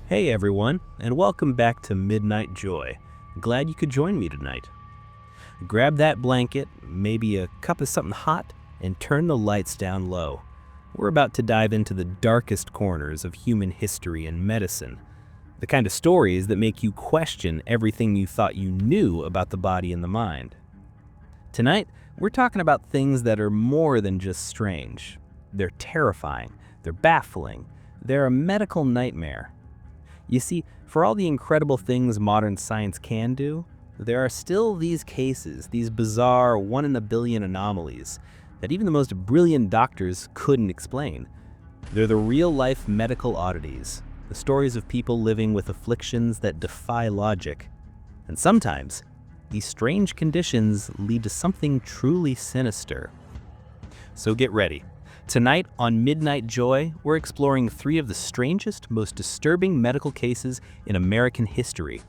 Hey everyone, and welcome back to Midnight Joy. Glad you could join me tonight. Grab that blanket, maybe a cup of something hot, and turn the lights down low. We're about to dive into the darkest corners of human history and medicine. The kind of stories that make you question everything you thought you knew about the body and the mind. Tonight, we're talking about things that are more than just strange. They're terrifying, they're baffling, they're a medical nightmare. You see, for all the incredible things modern science can do, there are still these cases, these bizarre one-in-a-billion anomalies that even the most brilliant doctors couldn't explain. They're the real-life medical oddities, the stories of people living with afflictions that defy logic. And sometimes, these strange conditions lead to something truly sinister. So get ready. Tonight on Midnight Joy, we're exploring three of the strangest, most disturbing medical cases in American history.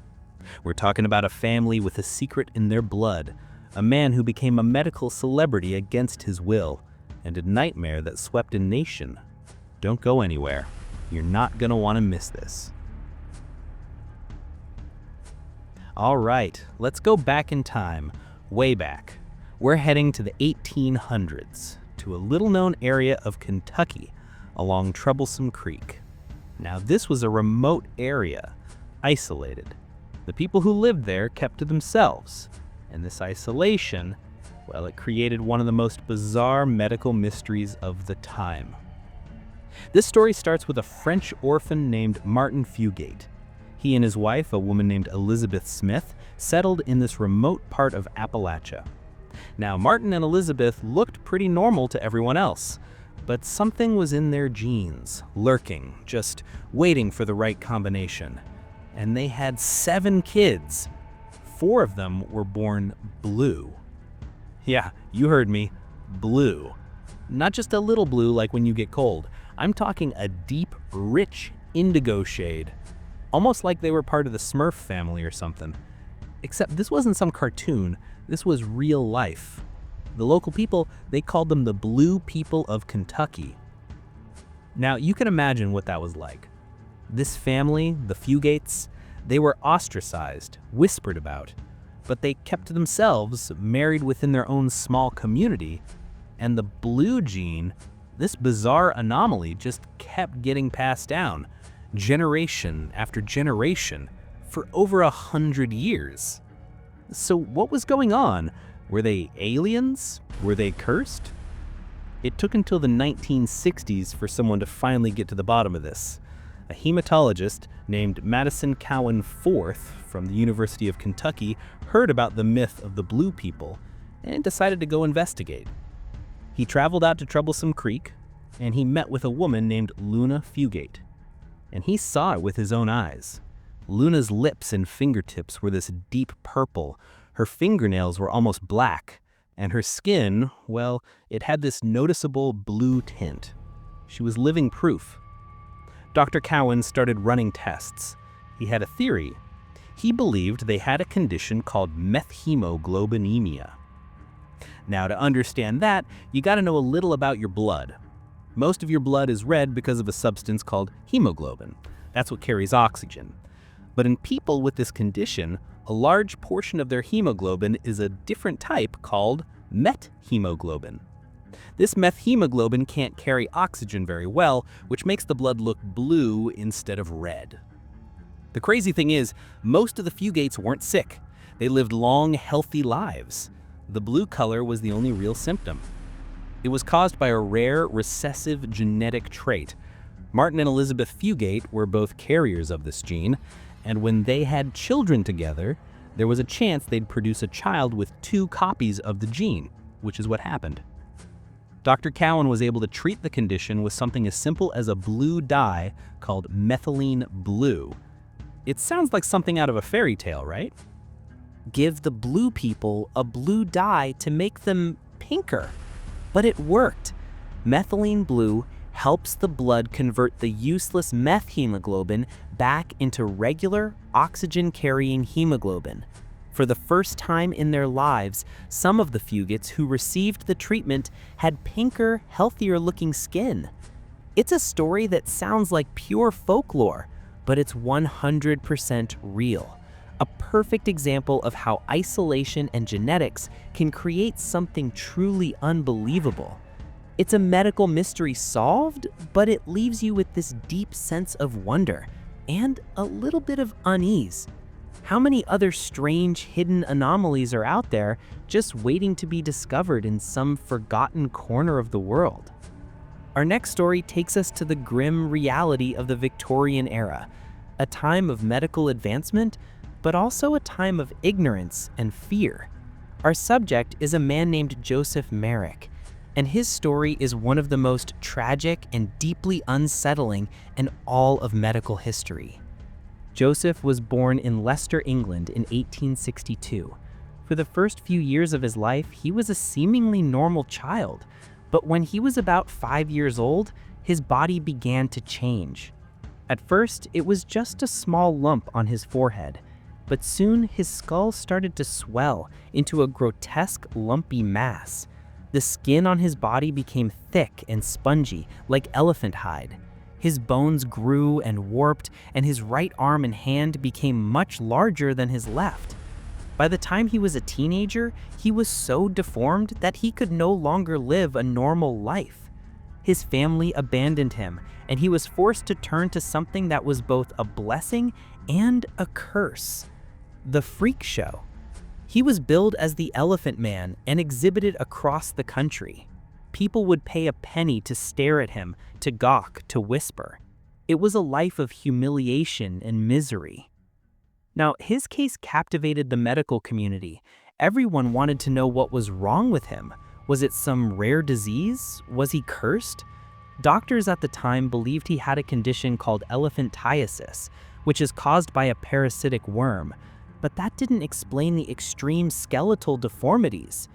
We're talking about a family with a secret in their blood, a man who became a medical celebrity against his will, and a nightmare that swept a nation. Don't go anywhere. You're not going to want to miss this. All right, let's go back in time, way back. We're heading to the 1800s. To a little-known area of Kentucky along Troublesome Creek. Now, this was a remote area, isolated. The people who lived there kept to themselves, and this isolation, well, it created one of the most bizarre medical mysteries of the time. This story starts with a French orphan named Martin Fugate. He and his wife, a woman named Elizabeth Smith, settled in this remote part of Appalachia. Now, Martin and Elizabeth looked pretty normal to everyone else, but something was in their genes, lurking, just waiting for the right combination. And they had 7 kids. 4 of them were born blue. Yeah, you heard me, blue. Not just a little blue like when you get cold. I'm talking a deep, rich indigo shade. Almost like they were part of the Smurf family or something. Except this wasn't some cartoon. This was real life. The local people, they called them the Blue People of Kentucky. Now, you can imagine what that was like. This family, the Fugates, they were ostracized, whispered about, but they kept to themselves, married within their own small community, and the blue gene, this bizarre anomaly, just kept getting passed down, generation after generation, for over 100 years. So what was going on? Were they aliens? Were they cursed? It took until the 1960s for someone to finally get to the bottom of this. A hematologist named Madison Cowan IV from the University of Kentucky heard about the myth of the Blue People and decided to go investigate. He traveled out to Troublesome Creek and he met with a woman named Luna Fugate. And he saw it with his own eyes. Luna's lips and fingertips were this deep purple, her fingernails were almost black, and her skin, well, it had this noticeable blue tint. She was living proof. Dr. Cowan started running tests. He had a theory. He believed they had a condition called methemoglobinemia. Now, to understand that, you gotta know a little about your blood. Most of your blood is red because of a substance called hemoglobin. That's what carries oxygen. But in people with this condition, a large portion of their hemoglobin is a different type called methemoglobin. This methemoglobin can't carry oxygen very well, which makes the blood look blue instead of red. The crazy thing is, most of the Fugates weren't sick. They lived long, healthy lives. The blue color was the only real symptom. It was caused by a rare recessive genetic trait. Martin and Elizabeth Fugate were both carriers of this gene, and when they had children together, there was a chance they'd produce a child with 2 copies of the gene, which is what happened. Dr. Cowan was able to treat the condition with something as simple as a blue dye called methylene blue. It sounds like something out of a fairy tale, right? Give the blue people a blue dye to make them pinker. But it worked. Methylene blue helps the blood convert the useless methemoglobin back into regular oxygen-carrying hemoglobin. For the first time in their lives, some of the Fugates who received the treatment had pinker, healthier-looking skin. It's a story that sounds like pure folklore, but it's 100% real. A perfect example of how isolation and genetics can create something truly unbelievable. It's a medical mystery solved, but it leaves you with this deep sense of wonder and a little bit of unease. How many other strange hidden anomalies are out there just waiting to be discovered in some forgotten corner of the world? Our next story takes us to the grim reality of the Victorian era, a time of medical advancement, but also a time of ignorance and fear. Our subject is a man named Joseph Merrick, and his story is one of the most tragic and deeply unsettling in all of medical history. Joseph was born in Leicester, England in 1862. For the first few years of his life, he was a seemingly normal child, but when he was about 5 years old, his body began to change. At first, it was just a small lump on his forehead, but soon his skull started to swell into a grotesque, lumpy mass. The skin on his body became thick and spongy, like elephant hide. His bones grew and warped, and his right arm and hand became much larger than his left. By the time he was a teenager, he was so deformed that he could no longer live a normal life. His family abandoned him, and he was forced to turn to something that was both a blessing and a curse: the freak show. He was billed as the Elephant Man and exhibited across the country. People would pay a penny to stare at him, to gawk, to whisper. It was a life of humiliation and misery. Now, his case captivated the medical community. Everyone wanted to know what was wrong with him. Was it some rare disease? Was he cursed? Doctors at the time believed he had a condition called elephantiasis, which is caused by a parasitic worm, but that didn't explain the extreme skeletal deformities.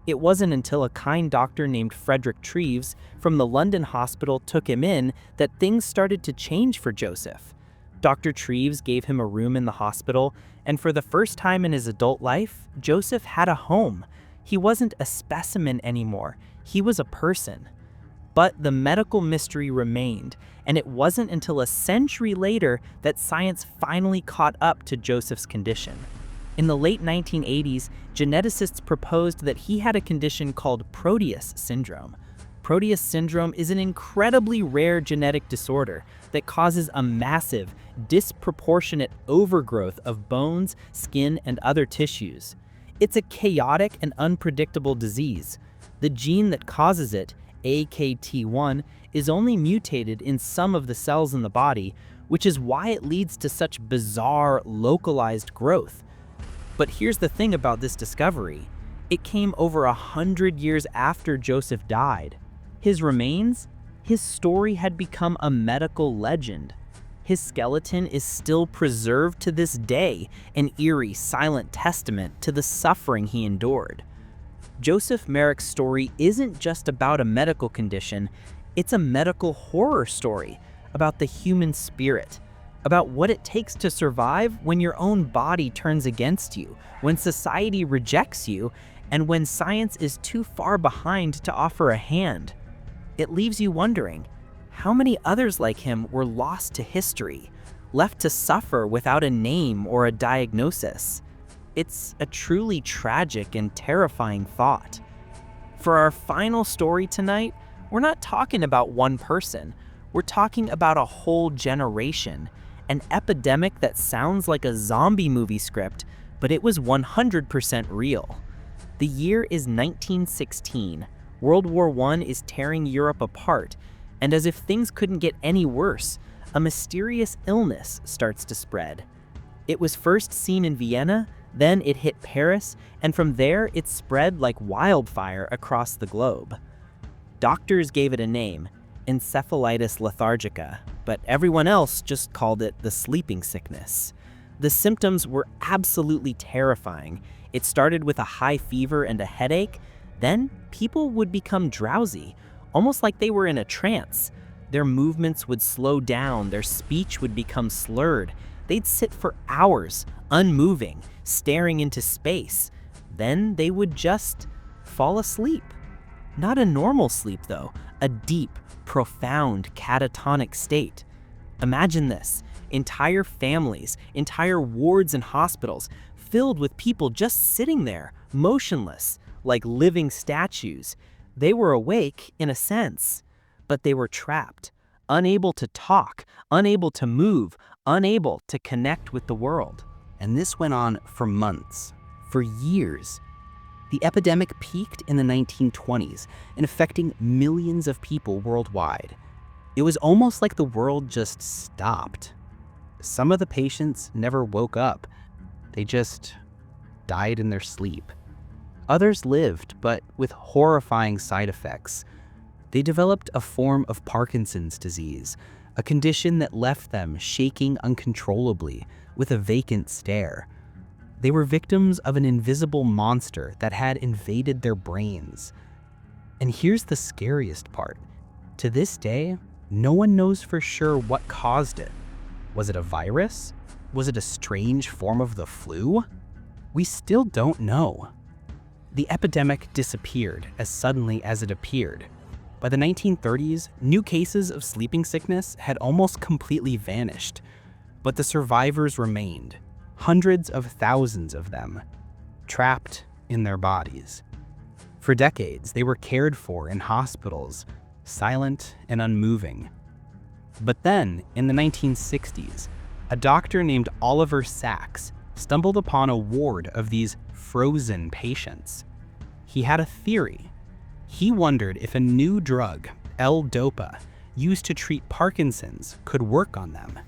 It wasn't until a kind doctor named Frederick Treves from the London hospital took him in that things started to change for Joseph. Dr. Treves gave him a room in the hospital, and for the first time in his adult life, Joseph had a home. He wasn't a specimen anymore, he was a person. But the medical mystery remained, and it wasn't until a century later that science finally caught up to Joseph's condition. In the late 1980s, geneticists proposed that he had a condition called Proteus syndrome. Proteus syndrome is an incredibly rare genetic disorder that causes a massive, disproportionate overgrowth of bones, skin, and other tissues. It's a chaotic and unpredictable disease. The gene that causes it, AKT1, is only mutated in some of the cells in the body, which is why it leads to such bizarre, localized growth. But here's the thing about this discovery. It came over 100 years after Joseph died. His remains? His story had become a medical legend. His skeleton is still preserved to this day, an eerie, silent testament to the suffering he endured. Joseph Merrick's story isn't just about a medical condition, it's a medical horror story about the human spirit, about what it takes to survive when your own body turns against you, when society rejects you, and when science is too far behind to offer a hand. It leaves you wondering, how many others like him were lost to history, left to suffer without a name or a diagnosis? It's a truly tragic and terrifying thought. For our final story tonight, we're not talking about one person. We're talking about a whole generation, an epidemic that sounds like a zombie movie script, but it was 100% real. The year is 1916. World War I is tearing Europe apart, and as if things couldn't get any worse, a mysterious illness starts to spread. It was first seen in Vienna, then it hit Paris, and from there it spread like wildfire across the globe. Doctors gave it a name, encephalitis lethargica, but everyone else just called it the sleeping sickness. The symptoms were absolutely terrifying. It started with a high fever and a headache. Then people would become drowsy, almost like they were in a trance. Their movements would slow down, their speech would become slurred. They'd sit for hours, unmoving, staring into space. Then they would just fall asleep. Not a normal sleep though, a deep, profound catatonic state. Imagine this. Entire families, entire wards and hospitals filled with people just sitting there, motionless, like living statues. They were awake, in a sense, but they were trapped, unable to talk, unable to move, unable to connect with the world. And this went on for months, for years. The epidemic peaked in the 1920s and affecting millions of people worldwide. It was almost like the world just stopped. Some of the patients never woke up. They just died in their sleep. Others lived, but with horrifying side effects. They developed a form of Parkinson's disease, a condition that left them shaking uncontrollably with a vacant stare. They were victims of an invisible monster that had invaded their brains. And here's the scariest part. To this day, no one knows for sure what caused it. Was it a virus? Was it a strange form of the flu? We still don't know. The epidemic disappeared as suddenly as it appeared. By the 1930s, new cases of sleeping sickness had almost completely vanished, but the survivors remained, hundreds of thousands of them, trapped in their bodies. For decades, they were cared for in hospitals, silent and unmoving. But then, in the 1960s, a doctor named Oliver Sacks stumbled upon a ward of these frozen patients. He had a theory. He wondered if a new drug, L-Dopa, used to treat Parkinson's could work on them.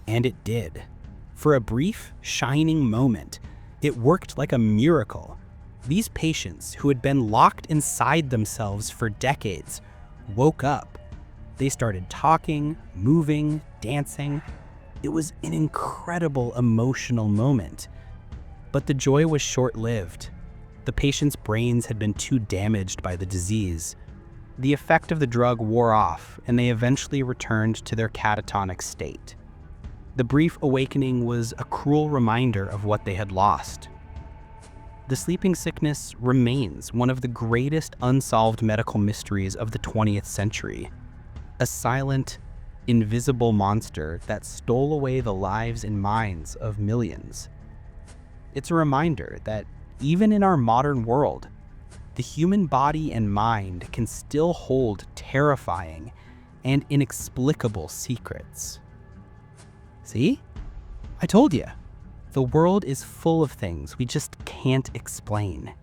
And it did. For a brief, shining moment, it worked like a miracle. These patients, who had been locked inside themselves for decades, woke up. They started talking, moving, dancing. It was an incredible emotional moment. But the joy was short-lived. The patients' brains had been too damaged by the disease. The effect of the drug wore off, and they eventually returned to their catatonic state. The brief awakening was a cruel reminder of what they had lost. The sleeping sickness remains one of the greatest unsolved medical mysteries of the 20th century. A silent, invisible monster that stole away the lives and minds of millions. It's a reminder that even in our modern world, the human body and mind can still hold terrifying and inexplicable secrets. See? I told you. The world is full of things we just can't explain.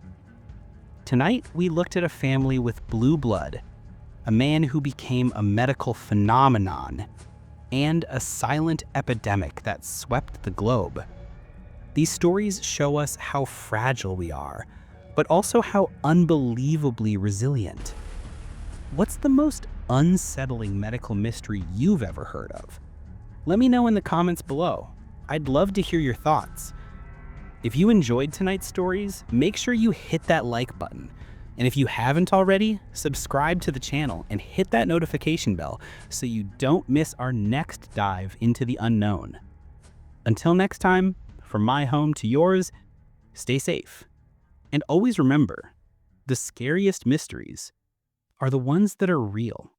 Tonight, we looked at a family with blue blood, a man who became a medical phenomenon, and a silent epidemic that swept the globe. These stories show us how fragile we are, but also how unbelievably resilient. What's the most unsettling medical mystery you've ever heard of? Let me know in the comments below. I'd love to hear your thoughts. If you enjoyed tonight's stories, make sure you hit that like button. And if you haven't already, subscribe to the channel and hit that notification bell so you don't miss our next dive into the unknown. Until next time, from my home to yours, stay safe. And always remember, the scariest mysteries are the ones that are real.